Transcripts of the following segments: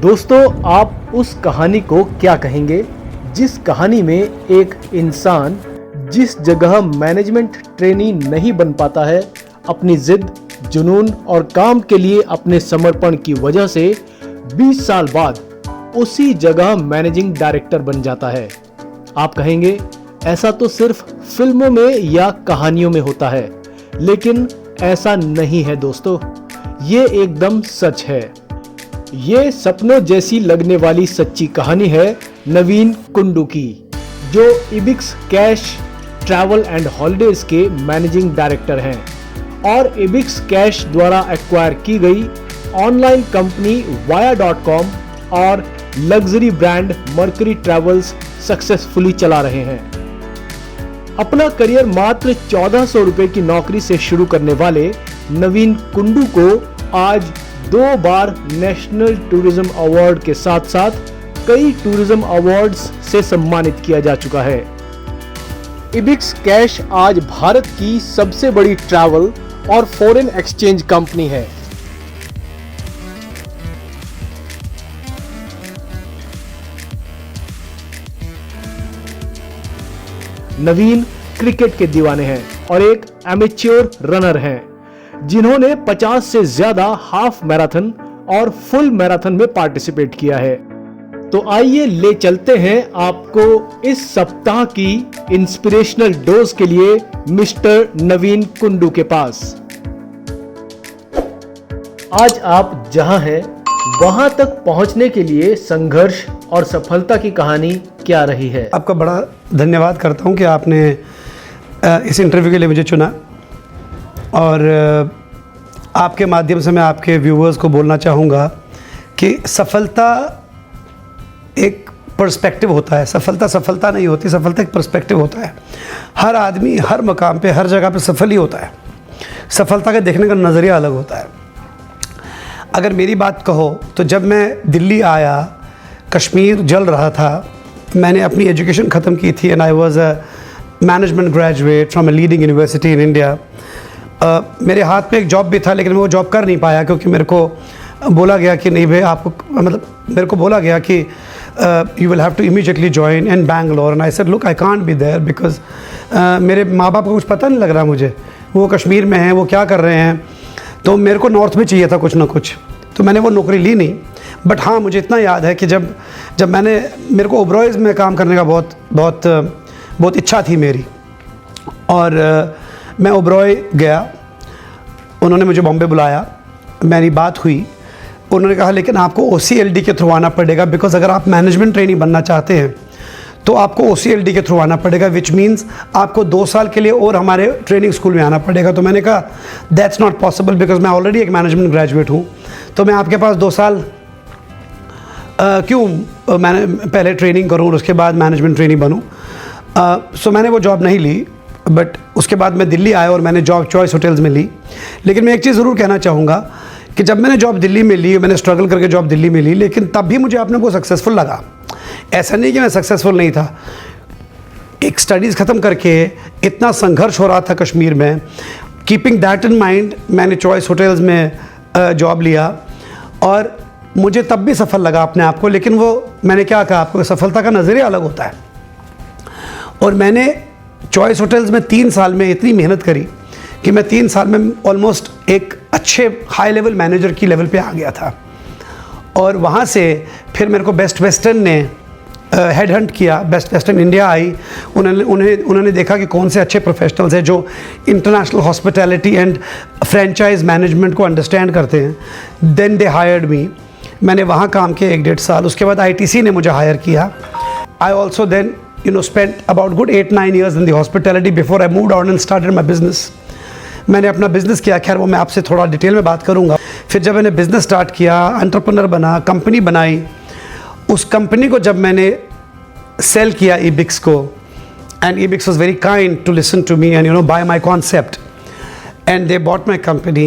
दोस्तों, आप उस कहानी को क्या कहेंगे जिस कहानी में एक इंसान जिस जगह मैनेजमेंट ट्रेनी नहीं बन पाता है, अपनी जिद, जुनून और काम के लिए अपने समर्पण की वजह से 20 साल बाद उसी जगह मैनेजिंग डायरेक्टर बन जाता है। आप कहेंगे ऐसा तो सिर्फ फिल्मों में या कहानियों में होता है, लेकिन ऐसा नहीं है दोस्तों, ये एकदम सच है। ये सपनों जैसी लगने वाली सच्ची कहानी है नवीन कुंडू की, जो Ebix cash travel and holidays के मैनेजिंग डायरेक्टर हैं और इबिक्स कैश द्वारा एक्वायर की गई ऑनलाइन कंपनी वाया.com और luxury brand mercury travels successfully चला रहे हैं। अपना करियर मात्र 1400 रुपए की नौकरी से शुरू करने वाले नवीन कुंडू को आज 2 बार नेशनल टूरिज्म अवार्ड के साथ साथ कई टूरिज्म अवार्ड्स से सम्मानित किया जा चुका है। इबिक्स कैश आज भारत की सबसे बड़ी ट्रैवल और फॉरेन एक्सचेंज कंपनी है। नवीन क्रिकेट के दीवाने हैं और एक एमेच्योर रनर हैं, जिन्होंने 50 से ज्यादा हाफ मैराथन और फुल मैराथन में पार्टिसिपेट किया है। तो आइए ले चलते हैं आपको इस सप्ताह की इंस्पिरेशनल डोज के लिए मिस्टर नवीन कुंडू के पास। आज आप जहां हैं वहां तक पहुंचने के लिए संघर्ष और सफलता की कहानी क्या रही है? आपका बड़ा धन्यवाद करता हूं कि आपने इस इंटरव्यू के लिए मुझे चुना, और आपके माध्यम से मैं आपके व्यूवर्स को बोलना चाहूँगा कि सफलता एक पर्सपेक्टिव होता है। सफलता नहीं होती, सफलता एक पर्सपेक्टिव होता है। हर आदमी हर मकाम पे हर जगह पे सफल ही होता है। सफलता का देखने का नज़रिया अलग होता है। अगर मेरी बात कहो तो जब मैं दिल्ली आया, कश्मीर जल रहा था, मैंने अपनी एजुकेशन ख़त्म की थी and I was a management graduate from a leading university in India. मेरे हाथ में एक जॉब भी था, लेकिन मैं वो जॉब कर नहीं पाया क्योंकि मेरे को बोला गया कि नहीं भाई आपको, मतलब मेरे को बोला गया कि you will have to immediately join in Bangalore. And I said look I can't be there because मेरे माँ बाप को कुछ पता नहीं लग रहा मुझे, वो कश्मीर में हैं, वो क्या कर रहे हैं, तो मेरे को नॉर्थ में चाहिए था कुछ ना कुछ, तो मैंने वो नौकरी ली नहीं। बट हाँ, मुझे इतना याद है कि जब मेरे को ओबरॉयज़ में काम करने का बहुत इच्छा थी मेरी, और मैं ओबरॉय गया, उन्होंने मुझे बॉम्बे बुलाया, मेरी बात हुई, उन्होंने कहा लेकिन आपको OCLD के थ्रू आना पड़ेगा, बिकॉज अगर आप मैनेजमेंट ट्रेनिंग बनना चाहते हैं तो आपको OCLD के थ्रू आना पड़ेगा, विच मीन्स आपको 2 साल के लिए और हमारे ट्रेनिंग स्कूल में आना पड़ेगा। तो मैंने कहा दैट्स नॉट पॉसिबल बिकॉज मैं ऑलरेडी एक मैनेजमेंट ग्रेजुएट हूँ, तो मैं आपके पास 2 साल क्यों मैंने पहले ट्रेनिंग करूँ और उसके बाद मैनेजमेंट ट्रेनिंग बनूँ। सो मैंने वो जॉब नहीं ली, बट उसके बाद मैं दिल्ली आया और मैंने जॉब चॉइस होटल्स में ली। लेकिन मैं एक चीज़ ज़रूर कहना चाहूँगा कि जब मैंने जॉब दिल्ली में ली, मैंने स्ट्रगल करके जॉब दिल्ली में ली, लेकिन तब भी मुझे अपने को सक्सेसफुल लगा। ऐसा नहीं कि मैं सक्सेसफुल नहीं था। एक स्टडीज़ ख़त्म करके इतना संघर्ष हो रहा था कश्मीर में, कीपिंग दैट इन माइंड मैंने चॉइस होटल्स में जॉब लिया और मुझे तब भी सफल लगा अपने आप को। लेकिन वो मैंने क्या कहा आपको, सफलता का नज़रिया अलग होता है। और मैंने चॉइस होटल्स में 3 साल में इतनी मेहनत करी कि मैं 3 साल में ऑलमोस्ट एक अच्छे हाई लेवल मैनेजर की लेवल पे आ गया था। और वहाँ से फिर मेरे को बेस्ट वेस्टर्न ने हेड हंट किया, बेस्ट वेस्टर्न इंडिया आई। उन्होंने देखा कि कौन से अच्छे प्रोफेशनल्स हैं जो international hospitality and franchise management को अंडरस्टैंड करते हैं। Then they hired me. मैंने वहाँ काम किया 1-1.5 साल। उसके बाद ITC ने मुझे हायर किया। I also then spent about good 8-9 years in the hospitality before I moved on and started my business. मैंने अपना बिज़नेस किया, खैर वो मैं आपसे थोड़ा डिटेल में बात करूँगा। फिर जब मैंने बिज़नेस स्टार्ट किया, एंटरप्रेन्योर बना, कंपनी बनाई, उस कंपनी को जब मैंने सेल किया इबिक्स को, and Ebix was very kind to listen to me and buy my concept, and they bought my company.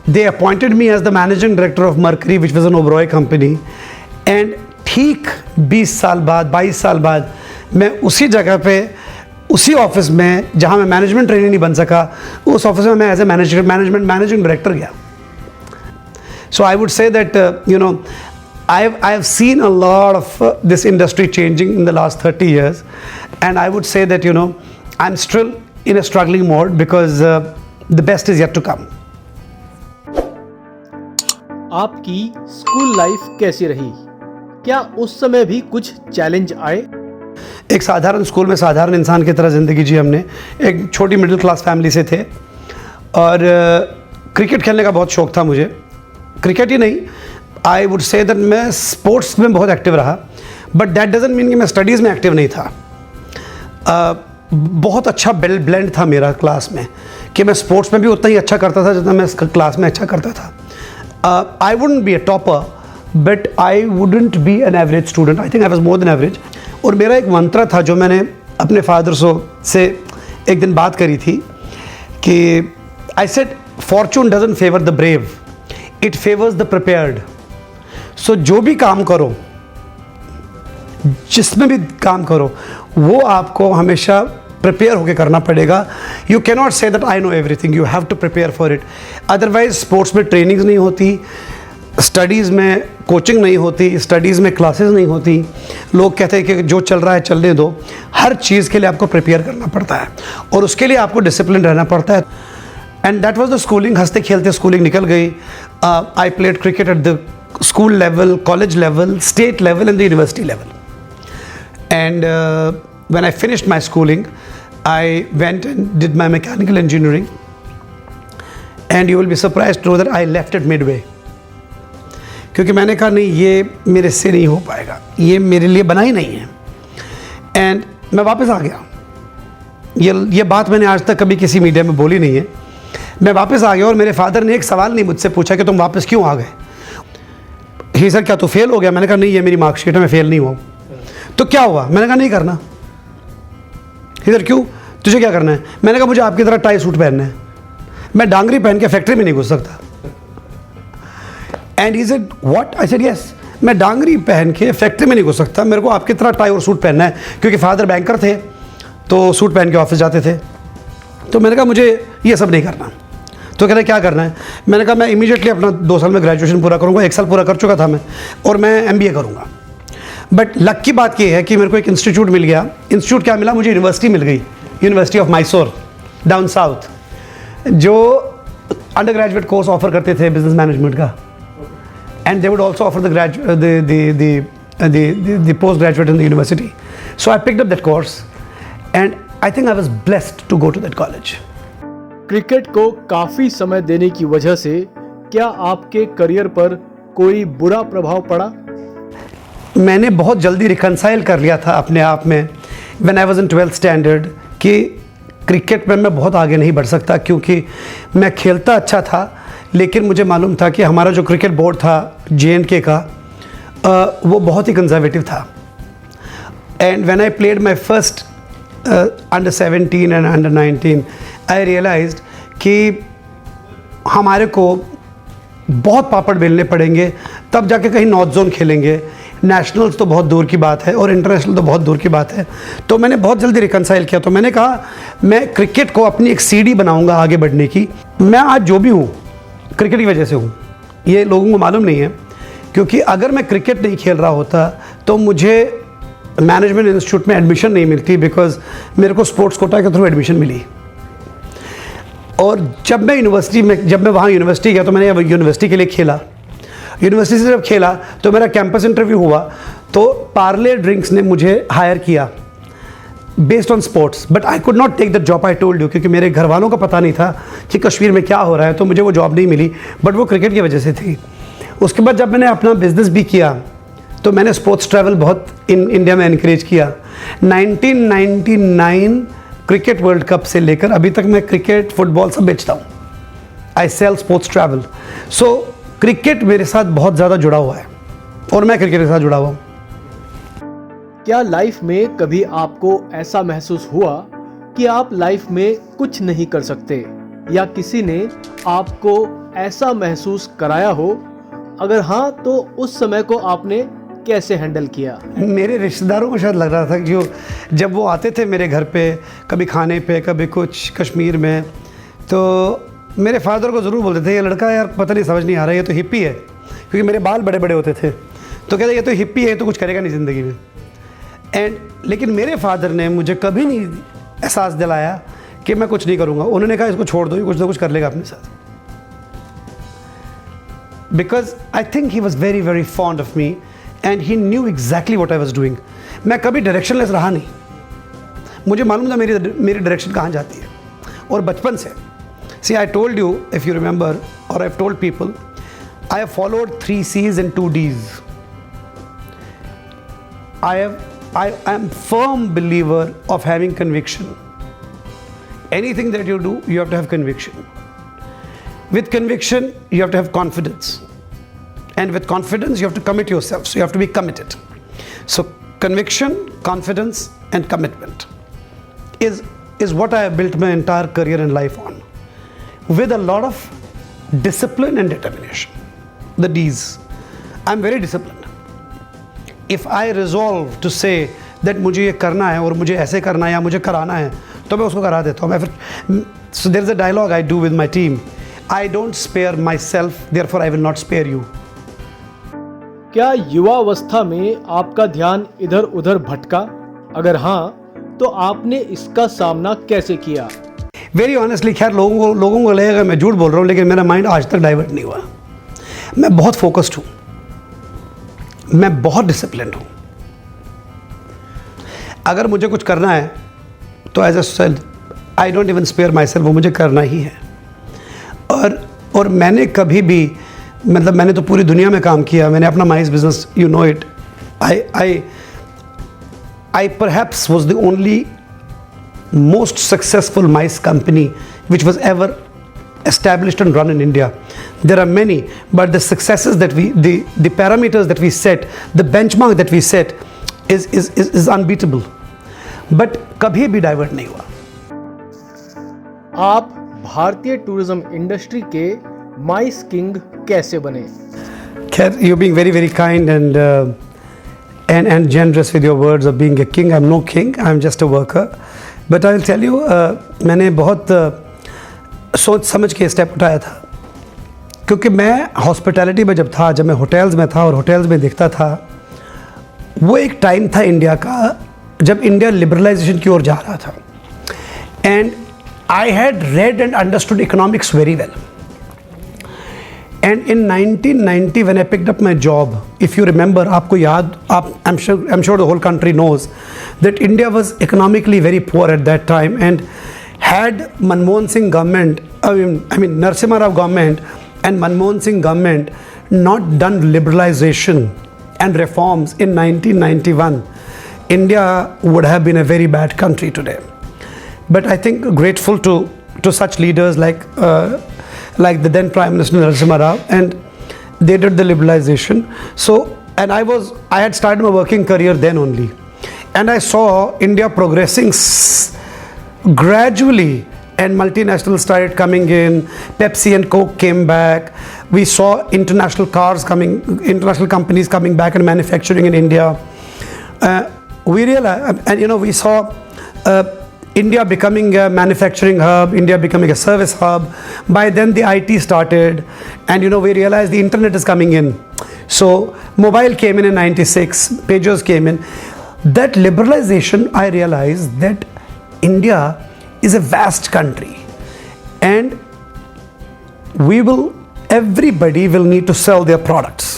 They appointed me as the managing director of Mercury which was an Oberoi company. And ठीक 20 साल बाद, 22 साल बाद मैं उसी जगह पे, उसी ऑफिस में जहाँ मैं मैनेजमेंट ट्रेनिंग नहीं बन सका, उस ऑफिस में मैं एज ए मैनेजिंग डायरेक्टर गया। So I would say that I've seen a lot of this industry changing in the last 30 years, and I would say that, you know, I'm still in a struggling mode because the best is yet to come. आपकी school life कैसी रही? क्या उस समय भी कुछ challenge आए? एक साधारण स्कूल में साधारण इंसान की तरह ज़िंदगी जी हमने। एक छोटी मिडिल क्लास फैमिली से थे और क्रिकेट खेलने का बहुत शौक़ था मुझे। क्रिकेट ही नहीं, आई वुड से दैट मैं स्पोर्ट्स में बहुत एक्टिव रहा, बट दैट डजंट मीन कि मैं स्टडीज़ में एक्टिव नहीं था। बहुत अच्छा ब्लेंड था मेरा क्लास में कि मैं स्पोर्ट्स में भी उतना ही अच्छा करता था जितना मैं क्लास में अच्छा करता था। I wouldn't be a topper, but I wouldn't be an average student. I think I was more than average. और मेरा एक मंत्र था जो मैंने अपने फादर से एक दिन बात करी थी कि I said fortune doesn't favour the brave, it favours the prepared. So जो भी काम करो, जिसमें भी काम करो, वो आपको हमेशा प्रिपेयर होकर करना पड़ेगा। You can not say that I know everything, you have to prepare for it. Otherwise sports में ट्रेनिंग्स नहीं होती, स्टडीज़ में कोचिंग नहीं होती, स्टडीज़ में क्लासेस नहीं होती। लोग कहते हैं कि जो चल रहा है चलने दो। हर चीज़ के लिए आपको प्रिपेयर करना पड़ता है और उसके लिए आपको डिसिप्लिन रहना पड़ता है। And that was the schooling. हंसते खेलते स्कूलिंग निकल गई। I played cricket at the school level, college level, state level and the university level. And when I finished my schooling, I went and did my mechanical engineering, and you will be surprised to know that I left it midway. क्योंकि मैंने कहा नहीं, ये मेरे से नहीं हो पाएगा, ये मेरे लिए बना ही नहीं है। एंड मैं वापस आ गया। ये बात मैंने आज तक कभी किसी मीडिया में बोली नहीं है। मैं वापस आ गया और मेरे फादर ने एक सवाल नहीं मुझसे पूछा कि तुम वापस क्यों आ गए। ही सर क्या तू फेल हो गया? मैंने कहा नहीं, ये मेरी मार्कशीट है, मैं फेल नहीं हुआ। तो क्या हुआ? मैंने कहा नहीं करना। ही सर क्यों, तुझे क्या करना है? मैंने कहा मुझे आपकी तरह टाई सूट पहनना है, मैं डांगरी पहन के फैक्ट्री में नहीं घुस सकता। And he said what? I said yes, मैं डांगरी पहन के फैक्ट्री में नहीं घुस सकता, मेरे को आपकी तरह टाई और सूट पहनना है। क्योंकि फादर बैंकर थे तो सूट पहन के ऑफिस जाते थे। तो मैंने कहा मुझे ये सब नहीं करना। तो कह रहे क्या करना है? मैंने कहा मैं इमीडिएटली अपना 2 साल में ग्रेजुएशन पूरा करूँगा। 1 साल पूरा कर चुका था मैं, और मैं MBA करूँगा। बट लक की बात ये है कि मेरे को एक इंस्टीट्यूट मिल गया। इंस्टीट्यूट क्या मिला? मुझे यूनिवर्सिटी मिल गई, university of Mysore down south, जो अंडर ग्रेजुएट कोर्स ऑफर करते थे बिजनेस मैनेजमेंट का। And they would also offer the post graduate in the university. So I picked up that course and I think I was blessed to go to that college. Cricket को काफी समय देने की वजह से क्या आपके करियर पर कोई बुरा प्रभाव पड़ा? मैंने बहुत जल्दी रिकंसाइल कर लिया था अपने आप में when I was in 12th standard कि क्रिकेट में मैं बहुत आगे नहीं बढ़ सकता, क्योंकि मैं खेलता अच्छा था, लेकिन मुझे मालूम था कि हमारा जो क्रिकेट बोर्ड था JNK का, वो बहुत ही कंजर्वेटिव था। And when I played my first under 17 and under 19, I realized कि हमारे को बहुत पापड़ बेलने पड़ेंगे, तब जाके कहीं नॉर्थ जोन खेलेंगे। नेशनल्स तो बहुत दूर की बात है और इंटरनेशनल तो बहुत दूर की बात है। तो मैंने बहुत जल्दी रिकंसाइल किया। तो मैंने कहा मैं क्रिकेट को अपनी एक सीढ़ी बनाऊंगा आगे बढ़ने की। मैं आज जो भी हूँ क्रिकेट की वजह से हूँ, ये लोगों को मालूम नहीं है। क्योंकि अगर मैं क्रिकेट नहीं खेल रहा होता तो मुझे मैनेजमेंट इंस्टीट्यूट में एडमिशन नहीं मिलती, बिकॉज मेरे को स्पोर्ट्स कोटा के थ्रू एडमिशन मिली। और जब मैं वहाँ यूनिवर्सिटी गया तो मैंने यूनिवर्सिटी के लिए खेला। यूनिवर्सिटी से जब खेला तो मेरा कैंपस इंटरव्यू हुआ, तो पार्ले ड्रिंक्स ने मुझे हायर किया based on sports. But I could not take the job, I told you, क्योंकि मेरे घर वालों को पता नहीं था कि कश्मीर में क्या हो रहा है, तो मुझे वो जॉब नहीं मिली। बट वो क्रिकेट की वजह से थी। उसके बाद जब मैंने अपना बिजनेस भी किया तो मैंने स्पोर्ट्स ट्रैवल बहुत इंडिया में एनकरेज किया। 1999 क्रिकेट वर्ल्ड कप से लेकर अभी तक मैं क्रिकेट, फुटबॉल सब बेचता हूँ। आई सेल स्पोर्ट्स ट्रैवल। सो क्रिकेट मेरे साथ बहुत ज़्यादा जुड़ा हुआ है और मैं क्रिकेट के साथ जुड़ा हुआ हूँ। क्या लाइफ में कभी आपको ऐसा महसूस हुआ कि आप लाइफ में कुछ नहीं कर सकते, या किसी ने आपको ऐसा महसूस कराया हो? अगर हाँ, तो उस समय को आपने कैसे हैंडल किया? मेरे रिश्तेदारों को शायद लग रहा था कि जब वो आते थे मेरे घर पे, कभी खाने पे, कभी कुछ कश्मीर में, तो मेरे फादर को ज़रूर बोलते थे ये लड़का यार पता नहीं समझ नहीं आ रहा है, ये तो हिप्पी है, क्योंकि मेरे बाल बड़े बड़े होते थे। तो कहते ये तो हिप्पी है, तो कुछ करेगा नहीं ज़िंदगी में। एंड लेकिन मेरे फादर ने मुझे कभी नहीं एहसास दिलाया कि मैं कुछ नहीं करूँगा। उन्होंने कहा इसको छोड़ दो, ये कुछ ना कुछ कर लेगा अपने साथ। Because I think he was very very fond of me and he knew exactly what I was doing. मैं कभी डायरेक्शनलेस रहा नहीं, मुझे मालूम था मेरी डायरेक्शन कहाँ जाती है। और बचपन से see I told you, if you remember, और I have told people, I have followed 3 C's and 2 D's. I am firm believer of having conviction. Anything that you do, you have to have conviction. With conviction, you have to have confidence. And with confidence, you have to commit yourself. So you have to be committed. So conviction, confidence, and commitment is what I have built my entire career and life on. With a lot of discipline and determination. The D's. I'm very disciplined. If I resolve to say that मुझे ये करना है और मुझे ऐसे करना है या मुझे कराना है, तो मैं उसको करा देता हूँ। मैं फिर so there is a dialogue I do with my team. I don't spare myself, therefore I will not spare you. क्या युवावस्था में आपका ध्यान इधर उधर भटका? अगर हाँ, तो आपने इसका सामना कैसे किया? वेरी ऑनेस्टली, खैर लोगों को लगेगा मैं झूठ बोल रहा हूँ, लेकिन मेरा माइंड आज तक डाइवर्ट नहीं हुआ। मैं बहुत फोकस्ड हूँ, मैं बहुत डिसिप्लिन्ड हूँ। अगर मुझे कुछ करना है तो as a said I don't even spare myself, वो मुझे करना ही है। और मैंने कभी भी, मतलब मैंने तो पूरी दुनिया में काम किया। मैंने अपना mice business, you know it, I perhaps was the only most successful mice company which was ever established and run in India. There are many, but the successes that the parameters that we set, the benchmark that we set is unbeatable. But कभी भी divert नहीं हुआ। आप भारतीय tourism industry के माइस king कैसे बने? खैर, you're being very very kind and generous with your words of being a king. I'm no king, I'm just a worker. But I will tell you, मैंने बहुत सोच समझ के स्टेप उठाया था, क्योंकि मैं हॉस्पिटैलिटी में जब मैं होटल्स में था और होटल्स में देखता था, वो एक टाइम था इंडिया का जब इंडिया लिबरलाइजेशन की ओर जा रहा था। And I had read and understood economics very well. And in 1990, when I picked up my job, if you remember, आपको याद, I'm sure the whole country knows that India was economically very poor at that time, and had Manmohan Singh government, I mean Narasimha Rao government and Manmohan Singh government not done liberalization and reforms in 1991, India would have been a very bad country today. But I think grateful to such leaders like the then Prime Minister Narasimha Rao, and they did the liberalization. So, and I had started my working career then only, and I saw India progressing gradually, and multinationals started coming in. Pepsi and Coke came back. We saw international companies coming back and manufacturing in India. We realized, and we saw India becoming a manufacturing hub, India becoming a service hub. By then the IT started, and we realized the internet is coming in. So mobile came in 96, pagers came in. That liberalization, I realized that India is a vast country, and everybody will need to sell their products.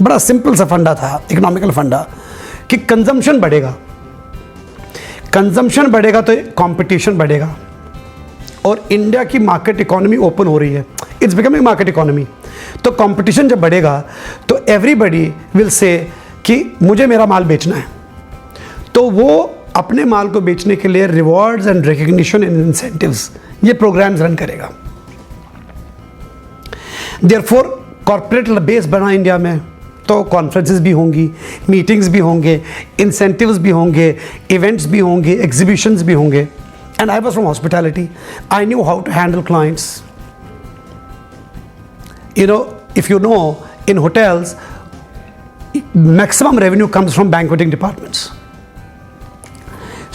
बड़ा simple सा फंडा था, economical फंडा, कि consumption बढ़ेगा, consumption बढ़ेगा तो competition बढ़ेगा, और इंडिया की मार्केट इकोनॉमी ओपन हो रही है, इट्स बिकमिंग मार्केट इकोनॉमी। तो कंपटीशन जब बढ़ेगा तो एवरीबडी विल से कि मुझे मेरा माल बेचना है, तो वो अपने माल को बेचने के लिए rewards and recognition and incentives, ये प्रोग्राम्स रन करेगा। देयरफॉर कॉर्पोरेट बेस बना इंडिया में, तो कॉन्फ्रेंसेस भी होंगी, मीटिंग्स भी होंगे, इंसेंटिव्स भी होंगे, इवेंट्स भी होंगे, एग्जीबिशंस भी होंगे। And I was from hospitality, I knew how to handle clients. If you know, in hotels, maximum revenue comes from banqueting departments.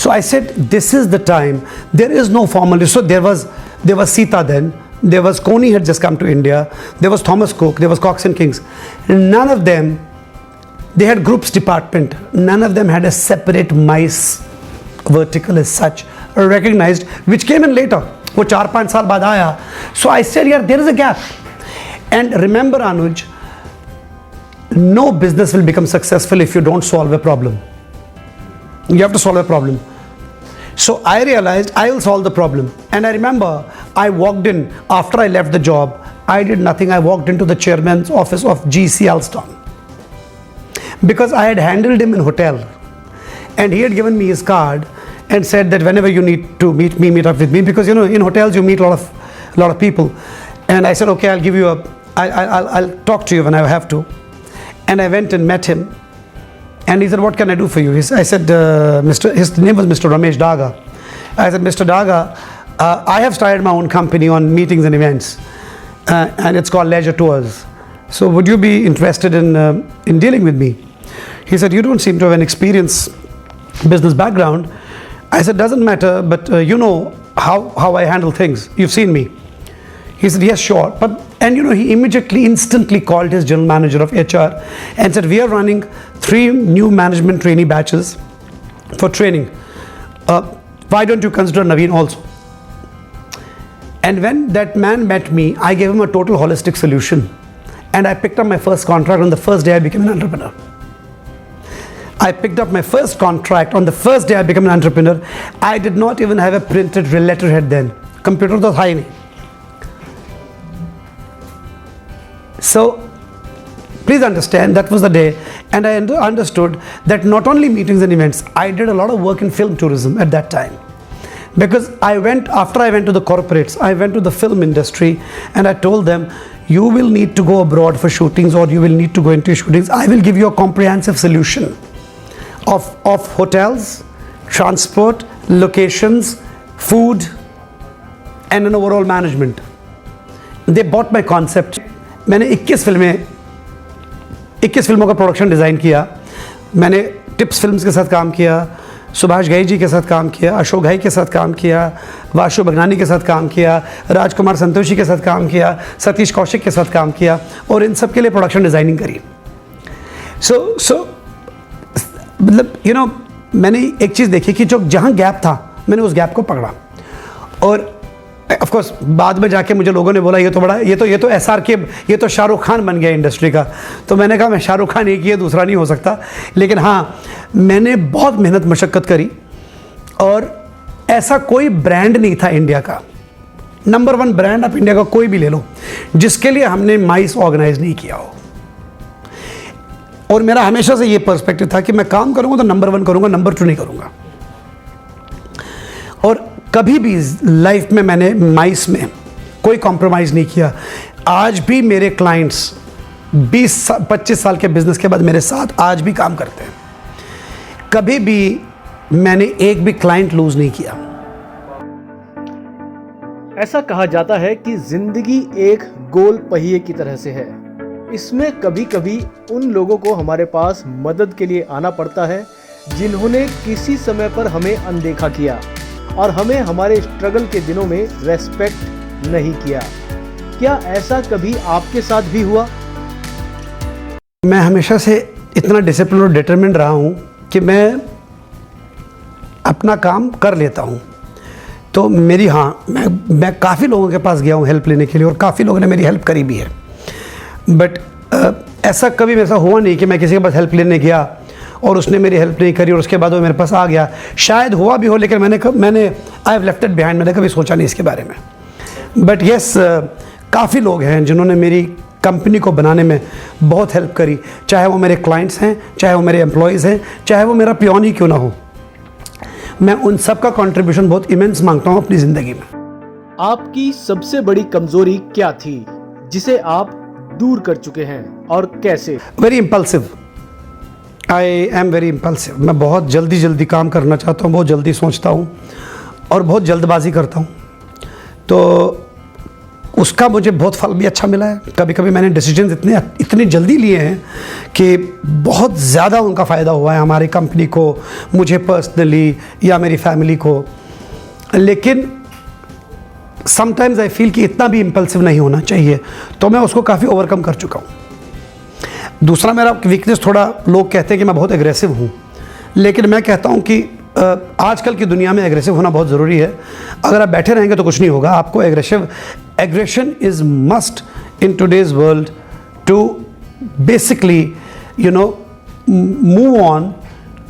So I said, this is the time. There is no formal. So there was Sita then. There was Coney had just come to India. There was Thomas Cook. There was Cox and Kings. None of them They had groups department. None of them had a separate MICE vertical as such, recognized, which came in later. वो 4-5 साल बाद आया. So I said, yeah, there is a gap. And remember, Anuj, no business will become successful if you don't solve a problem. You have to solve a problem. So I realized I will solve the problem. And I remember I walked in after I left the job. I did nothing. I walked into the chairman's office of GC Alstom. Because I had handled him in hotel, and he had given me his card and said that whenever you need to meet me, meet up with me, because you know in hotels you meet a lot of people. And I said, okay, I'll give you I'll talk to you when I have to. And I went and met him, and he said, what can I do for you? I said, his name was Mr. Ramesh Daga. I said, Mr. Daga, I have started my own company on meetings and events, and it's called Leisure Tours. So would you be interested in dealing with me? He said, you don't seem to have an experienced business background. I said, doesn't matter, but you know how I handle things. You've seen me. He said, yes, sure. And you know, he instantly called his general manager of HR and said, we are running 3 new management trainee batches for training. Why don't you consider Naveen also? And when that man met me, I gave him a total holistic solution. And I picked up my first contract on the first day I became an entrepreneur. I picked up my first contract on the first day I became an entrepreneur. I did not even have a printed letterhead then. Computer तो था ही नहीं. So please understand, that was the day, and I understood that not only meetings and events, I did a lot of work in film tourism at that time. Because after I went to the corporates, I went to the film industry, and I told them, you will need to go abroad for shootings, or you will need to go into shootings. I will give you a comprehensive solution of hotels, transport, locations, food, and an overall management. They bought my concept. मैंने 21 फिल्मों का production design किया. मैंने tips films के साथ काम किया, सुभाष घई जी के साथ काम किया, अशोक घई के साथ काम किया, वाशु बगनानी के साथ काम किया, राजकुमार संतोषी के साथ काम किया, सतीश कौशिक के साथ काम किया, और इन सब के लिए प्रोडक्शन डिज़ाइनिंग करी. सो मतलब यू नो, मैंने एक चीज़ देखी कि जो जहाँ गैप था, मैंने उस गैप को पकड़ा. और ऑफ कोर्स बाद में जाके मुझे लोगों ने बोला, ये तो SR के, ये तो शाहरुख खान बन गया इंडस्ट्री का. तो मैंने कहा, मैं शाहरुख खान एक ही है, दूसरा नहीं हो सकता. लेकिन हाँ, मैंने बहुत मेहनत मशक्क़त करी, और ऐसा कोई ब्रांड नहीं था इंडिया का, नंबर 1 ब्रांड आप इंडिया का कोई भी ले लो, जिसके लिए हमने माइस ऑर्गेनाइज नहीं किया हो. और मेरा हमेशा से ये पर्सपेक्टिव था कि मैं काम करूँगा तो नंबर 1 करूँगा, नंबर 2 नहीं करूँगा. और कभी भी लाइफ में मैंने माइस में कोई कॉम्प्रोमाइज़ नहीं किया. आज भी मेरे क्लाइंट्स 20-25 साल के बिजनेस के बाद मेरे साथ आज भी काम करते हैं. कभी भी मैंने एक भी क्लाइंट लूज नहीं किया. ऐसा कहा जाता है कि जिंदगी एक गोल पहिए की तरह से है. इसमें कभी कभी उन लोगों को हमारे पास मदद के लिए आना पड़ता है जिन्होंने किसी समय पर हमें अनदेखा किया और हमें हमारे स्ट्रगल के दिनों में रेस्पेक्ट नहीं किया. क्या ऐसा कभी आपके साथ भी हुआ? मैं हमेशा से इतना डिसिप्लिन और डिटरमिन्ड रहा हूँ कि मैं अपना काम कर लेता हूँ. तो मेरी मैं काफ़ी लोगों के पास गया हूँ हेल्प लेने के लिए, और काफ़ी लोगों ने मेरी हेल्प करी भी है. बट ऐसा कभी मेरे साथ हुआ नहीं कि मैं किसी के पास हेल्प लेने गया और उसने मेरी हेल्प नहीं करी और उसके बाद वो मेरे पास आ गया. शायद हुआ भी हो, लेकिन मैंने I have left it behind. मैंने कभी सोचा नहीं इसके बारे में. बट येस, काफ़ी लोग हैं जिन्होंने मेरी कंपनी को बनाने में बहुत हेल्प करी, चाहे वो मेरे क्लाइंट्स हैं, चाहे वो मेरे एम्प्लॉयज़ हैं, चाहे वो मेरा पियोन ही क्यों ना हो. मैं उन सब का कंट्रीब्यूशन बहुत इमेंस मांगता हूँ अपनी ज़िंदगी में. आपकी सबसे बड़ी कमजोरी क्या थी जिसे आप दूर कर चुके हैं, और कैसे? Very impulsive. I am very impulsive. मैं बहुत जल्दी काम करना चाहता हूँ, बहुत जल्दी सोचता हूँ और बहुत जल्दबाजी करता हूँ. तो उसका मुझे बहुत फल भी अच्छा मिला है. कभी कभी मैंने डिसीजंस इतनी जल्दी लिए हैं कि बहुत ज़्यादा उनका फ़ायदा हुआ है हमारी कंपनी को, मुझे पर्सनली या मेरी फैमिली को. लेकिन समटाइम्स आई फील कि इतना भी इम्पल्सिव नहीं होना चाहिए. तो मैं उसको काफ़ी ओवरकम कर चुका हूँ. दूसरा मेरा वीकनेस थोड़ा, लोग कहते हैं कि मैं बहुत एग्रेसिव हूँ, लेकिन मैं कहता हूँ कि आजकल की दुनिया में एग्रेसिव होना बहुत ज़रूरी है। अगर आप बैठे रहेंगे तो कुछ नहीं होगा। आपको aggression is must in today's world to basically move on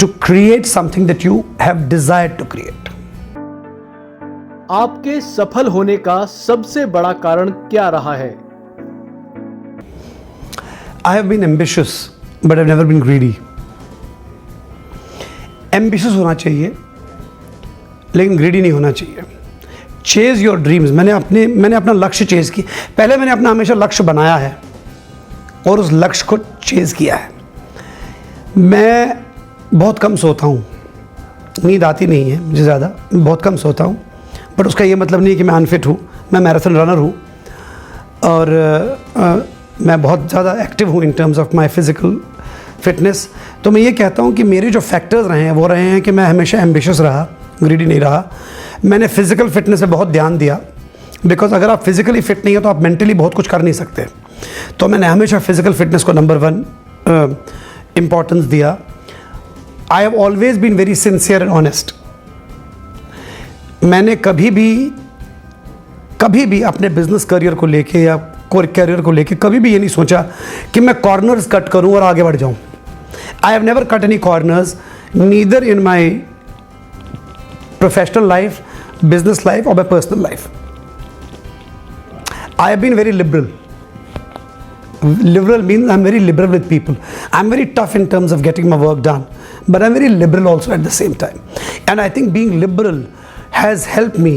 to create something that you have desired to create. आपके सफल होने का सबसे बड़ा कारण क्या रहा है? I have been ambitious, but I've never been greedy. Ambitious होना चाहिए, लेकिन greedy नहीं होना चाहिए। Chase your dreams. मैंने अपना लक्ष्य चेज की। पहले मैंने अपना हमेशा लक्ष्य बनाया है और उस लक्ष्य को चेज किया है। मैं बहुत कम सोता हूँ, नींद आती नहीं है मुझे ज़्यादा, बहुत कम सोता हूँ, बट उसका ये मतलब नहीं कि मैं अनफिट हूँ। मैं मैराथन रनर हूँ और मैं बहुत ज़्यादा एक्टिव हूँ in terms of my physical fitness. तो मैं ये कहता हूँ कि मेरे जो फैक्टर्स रहे हैं वो रहे हैं कि मैं हमेशा एम्बिशियस रहा, ग्रीडी नहीं रहा। मैंने फिज़िकल फिटनेस पे बहुत ध्यान दिया, बिकॉज अगर आप फिज़िकली फिट नहीं हो तो आप मेंटली बहुत कुछ कर नहीं सकते। तो मैंने हमेशा फिज़िकल फिटनेस को नंबर 1 इम्पॉर्टेंस दिया। I have always been very sincere and honest. मैंने कभी भी अपने बिजनेस करियर को लेके या करियर को लेके कभी भी ये नहीं सोचा कि मैं कॉर्नर्स कट करूं और आगे बढ़ जाऊं। I have never cut any corners, neither in my professional life, business life और my personal life. I have been very liberal. Liberal means I'm very liberal with people. I'm very tough in terms of getting my work done, but I'm very liberal also at the same time. And I think being liberal has helped me.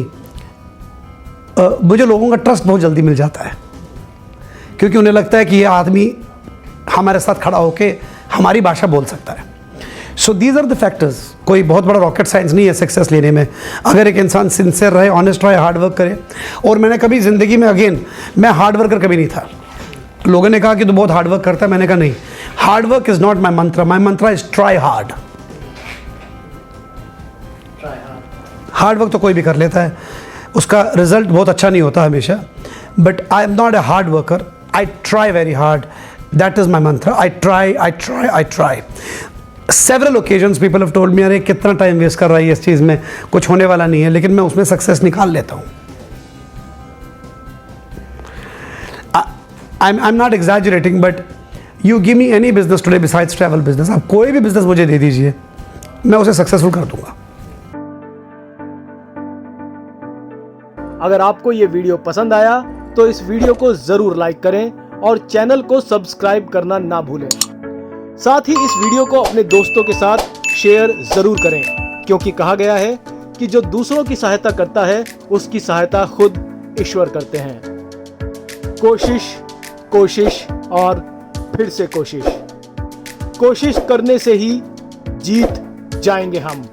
मुझे लोगों का trust बहुत जल्दी मिल जाता है, क्योंकि उन्हें लगता है कि ये आदमी हमारे साथ खड़ा होके हमारी भाषा बोल सकता है। So these are the factors. कोई बहुत बड़ा रॉकेट साइंस नहीं है सक्सेस लेने में। अगर एक इंसान सिंसियर रहे, ऑनेस्ट रहे, हार्ड वर्क करे। और मैंने कभी ज़िंदगी में, अगेन, मैं हार्ड वर्कर कभी नहीं था। लोगों ने कहा कि तू बहुत हार्ड वर्क करता है, मैंने कहा नहीं, hard work is not my Mantra. My Mantra is try hard. Hard work तो कोई भी कर लेता है, उसका रिजल्ट बहुत अच्छा नहीं होता हमेशा, but I am not a hard worker. I try very hard, that is my Mantra. I try. Several occasions people have told me, अरे कितना टाइम वेस्ट कर रहा है इस चीज़ में, कुछ होने वाला नहीं है, लेकिन मैं उसमें सक्सेस निकाल लेता हूँ। I'm not exaggerating, but you give me any business today besides travel business, आप कोई भी बिजनेस मुझे दे दीजिए, मैं उसे सक्सेसफुल कर दूंगा। अगर आपको ये वीडियो पसंद आया तो इस वीडियो को जरूर लाइक करें और चैनल को सब्सक्राइब करना ना भूलें। साथ ही इस वीडियो को अपने दोस्तों के साथ शेयर जरूर करें, क्योंकि कहा गया है कि जो दूसरों की सहायता करता है उसकी सहायता खुद ईश्वर करते हैं। कोशिश और फिर से कोशिश करने से ही जीत जाएंगे हम।